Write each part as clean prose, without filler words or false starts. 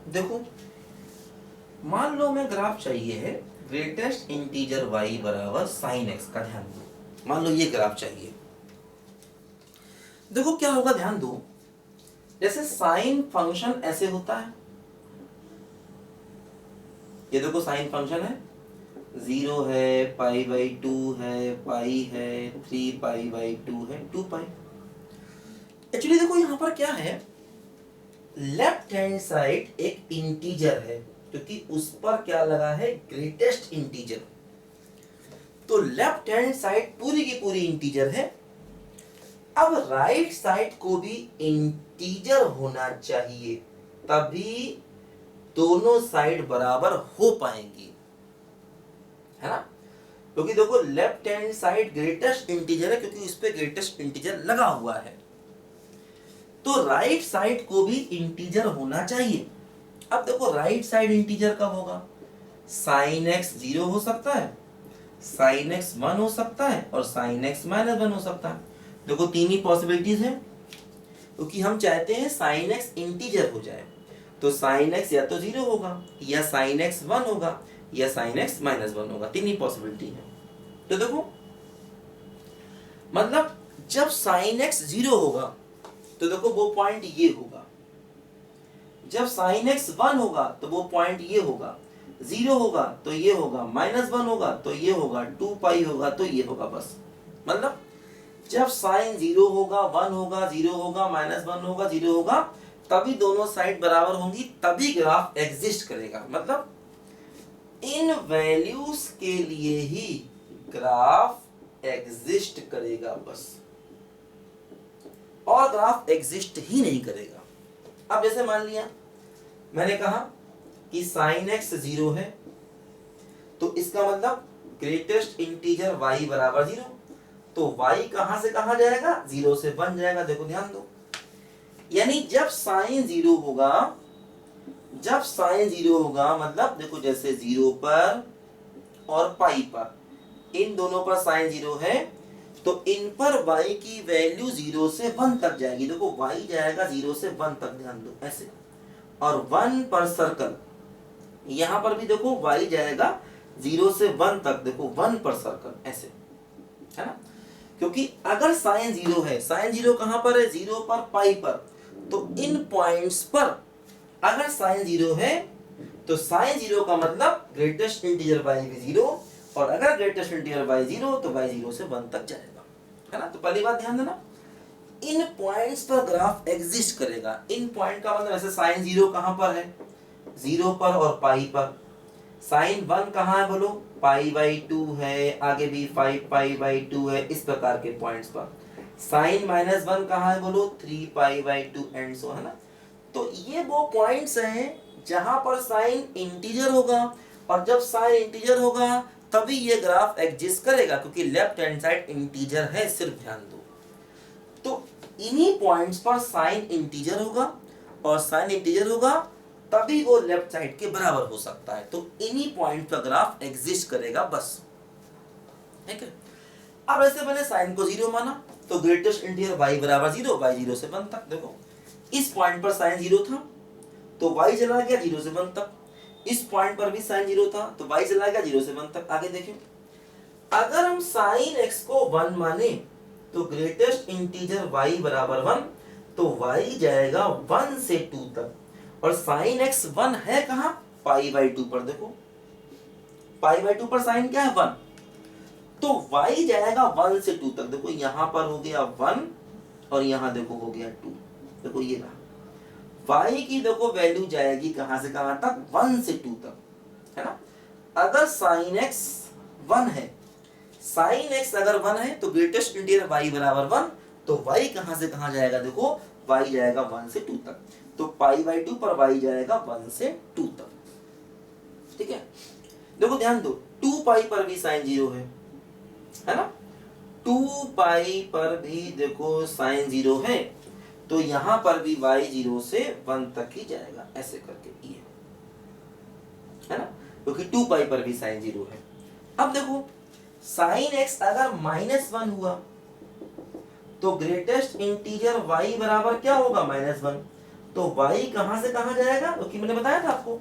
देखो मान लो मैं ग्राफ चाहिए है ग्रेटेस्ट इंटीजर y बराबर साइन x का, ध्यान दो मान लो ये ग्राफ चाहिए। देखो क्या होगा, ध्यान दो, जैसे साइन फंक्शन ऐसे होता है, ये देखो साइन फंक्शन है, 0 है, पाई बाई 2 है, पाई है, 3 पाई बाई 2 है, 2 पाई। एक्चुअली देखो यहां पर क्या है, लेफ्ट हैंड साइड एक इंटीजर है क्योंकि उस पर क्या लगा है, ग्रेटेस्ट इंटीजर। तो लेफ्ट हैंड साइड पूरी की पूरी इंटीजर है। अब राइट साइड को भी इंटीजर होना चाहिए, तभी दोनों साइड बराबर हो पाएंगी, है ना। क्योंकि देखो left hand side greatest integer है क्योंकि उस पे ग्रेटेस्ट इंटीजर लगा हुआ है, तो राइट साइड को भी इंटीजर होना चाहिए। अब देखो राइट साइड इंटीजर कब होगा, साइन एक्स 0 हो सकता है, साइन एक्स 1 हो सकता है और साइन एक्स -1 हो सकता है। देखो तीन ही पॉसिबिलिटीज है, क्योंकि हम चाहते हैं साइन एक्स इंटीजर हो जाए, तो साइन एक्स या तो 0 होगा या साइन एक्स 1 होगा या साइन एक्स -1 होगा, तीन ही पॉसिबिलिटी है। तो देखो मतलब जब साइन एक्स 0 होगा तो देखो वो पॉइंट ये होगा, जब साइन एक्स 1 होगा तो वो पॉइंट ये होगा, 0 होगा तो ये होगा, -1 होगा तो ये होगा, 2 पाई होगा तो ये होगा। बस मतलब जब साइन 0 होगा, 1 होगा, 0 होगा, -1 होगा, 0 होगा, तभी दोनों साइड बराबर होंगी, तभी ग्राफ एग्जिस्ट करेगा। मतलब इन वैल्यूज के लिए ही ग्राफ एग्जिस्ट करेगा बस, और ग्राफ एग्जिस्ट ही नहीं करेगा। अब जैसे मान लिया मैंने कहा कि साइन एक्स 0 है, तो इसका मतलब ग्रेटेस्ट इंटीजर y बराबर 0, तो y कहां से कहां जाएगा, 0 से 1 जाएगा। देखो ध्यान दो, यानी जब साइन 0 होगा, जब साइन 0 होगा मतलब देखो जैसे 0 पर और पाई पर, इन दोनों पर साइन 0 है, तो इन पर y की वैल्यू 0 से 1 तक जाएगी। देखो y जाएगा 0 से 1 तक, ध्यान दो ऐसे, और 1 पर सर्कल, यहां पर भी देखो y जाएगा 0 से 1 तक, देखो 1 पर सर्कल ऐसे, है ना। क्योंकि अगर साइन 0 है, साइन 0 कहां पर है, 0 पर पाई पर, तो इन पॉइंट्स पर अगर साइन 0 है तो साइन 0 का मतलब ग्रेटेस्ट इंटीजर y भी 0, और अगर ग्रेटेस्ट इंटीजर y 0 तो y 0 से 1 तक जाएगा, है ना। तो पहली बात ध्यान देना, इन पॉइंट्स पर ग्राफ एग्जिस्ट करेगा। इन पॉइंट का मतलब ऐसे साइन 0 कहां पर है, 0 पर और पाई पर, साइन 1 कहां है बोलो, पाई बाई 2 है, आगे भी 5 पाई बाई 2 है, इस प्रकार के पॉइंट्स पर। साइन -1 कहां है बोलो, 3 पाई बाई 2 एंड सो, है ना। तो ये वो पॉइंट्स हैं जहां पर साइन इंटीजर होगा, और जब साइन इंटीजर होगा तभी ये ग्राफ एग्जिस्ट करेगा, क्योंकि लेफ्ट हैंड साइड इंटीजर है, सिर्फ ध्यान दो। तो इन्हीं पॉइंट्स पर साइन इंटीजर होगा, और साइन इंटीजर होगा तभी वो लेफ्ट साइड के बराबर हो सकता है। तो इन्हीं पॉइंट पर ग्राफ एग्जिस्ट करेगा बस, ठीक है। अब ऐसे मैंने साइन को 0 माना, तो ग्रेटेस्ट इंटीजर y बराबर 0, y 0 से 1 तक। देखो इस पॉइंट पर साइन 0 था तो y चला गया 0 से 1 तक, इस पॉइंट पर भी साइन 0 था तो y चला गया 0 से 1 तक। आगे देखिए, अगर हम साइन x को 1 माने तो ग्रेटेस्ट इंटीजर y बराबर 1, तो y जाएगा 1 से 2 तक, और साइन x 1 है कहां, पाई बाई 2 पर। देखो पाई बाई 2 पर साइन क्या है, 1, तो y जाएगा 1 से 2 तक। देखो यहां पर हो गया 1 और यहां देखो हो गया 2, देखो ये रहा, y की देखो वैल्यू जाएगी कहां से कहां तक, 1 से 2 तक, है ना। अगर साइन x 1 है, साइन x अगर 1 है तो ग्रेटेस्ट इंटीजर y बराबर 1, तो y कहां से कहां जाएगा, देखो y जाएगा 1 से 2 तक, तो पाई बाई 2 पर y जाएगा 1 से 2 तक, ठीक है। देखो ध्यान दो, 2 पाई पर भी साइन 0 है ना, 2 पाई पर भी देखो साइन 0 है, तो यहां पर भी y 0 से 1 तक ही जाएगा, ऐसे करके ये, है ना, क्योंकि 2 पाई पर भी साइन 0 है। अब देखो साइन x अगर -1 हुआ तो ग्रेटेस्ट इंटीजर y बराबर क्या होगा, -1, तो y कहां से कहां जाएगा, क्योंकि मैंने बताया था आपको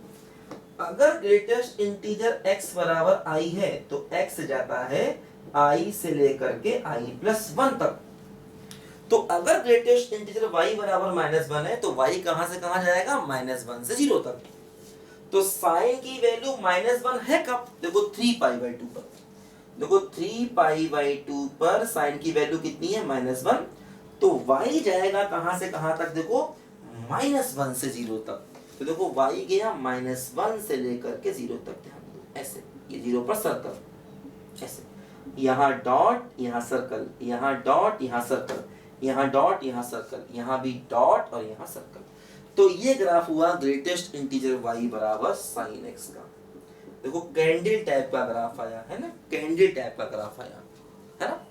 अगर ग्रेटेस्ट इंटीजर x बराबर i है तो x जाता है i से लेकर के i+1 तक। तो अगर ग्रेटेस्ट इंटीजर y बराबर -1 है तो y कहां से कहां जाएगा, -1 से 0 तक। तो साइन की वैल्यू -1 है कब, देखो 3π/2 पर, देखो 3π/2 पर साइन की वैल्यू कितनी है, -1। तो y जाएगा कहां से कहां तक, देखो -1 से 0 तक। तो देखो y गया -1 से लेकर के 0 तक, ध्यान दो ऐसे, ये 0 पर सर्कल ऐसे, यहाँ डॉट यहाँ सर्कल, यहाँ डॉट यहाँ सर्कल, यहाँ डॉट यहाँ सर्कल, यहाँ भी डॉट और यहाँ सर्कल। तो ये ग्राफ हुआ ग्रेटेस्ट इंटीजर y बराबर साइन x का। देखो कैंडल टाइप का ग्राफ आया है ना, कैंडल टाइप का ग्राफ आया है ना।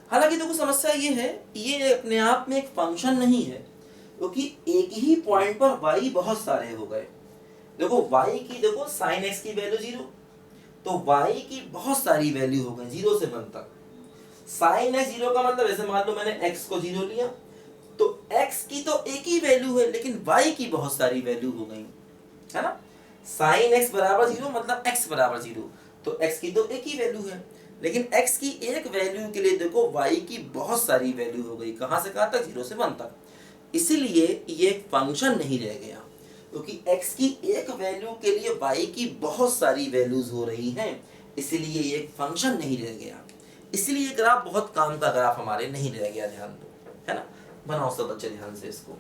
हालांकि देखो समस्या ये है, ये अपने आप में एक फंक्शन नहीं है, क्योंकि एक ही पॉइंट पर y बहुत सारे हो गए। देखो y की, देखो साइन x की वैल्यू 0, तो y की बहुत सारी वैल्यू हो गई 0 से 1 तक। साइन x 0 का मतलब ऐसे मान लो मैंने x को 0 लिया, तो x की तो एक ही वैल्यू है लेकिन y की बहुत सारी वैल्यू हो गई, है ना। साइन x बराबर 0 मतलब x बराबर 0, तो x की तो एक ही वैल्यू है, लेकिन x की एक वैल्यू के लिए देखो y की बहुत सारी वैल्यू हो गई, कहां से कहां तक, 0 से 1 तक। इसीलिए ये एक फंक्शन नहीं रह गया, क्योंकि x की एक वैल्यू के लिए y की बहुत सारी वैल्यूज हो रही हैं, इसीलिए ये एक फंक्शन नहीं रह गया। इसलिए ये ग्राफ बहुत काम का ग्राफ हमारे नहीं रह गया, ध्यान दो, है ना। बनाओ सब बच्चे ध्यान से इसको।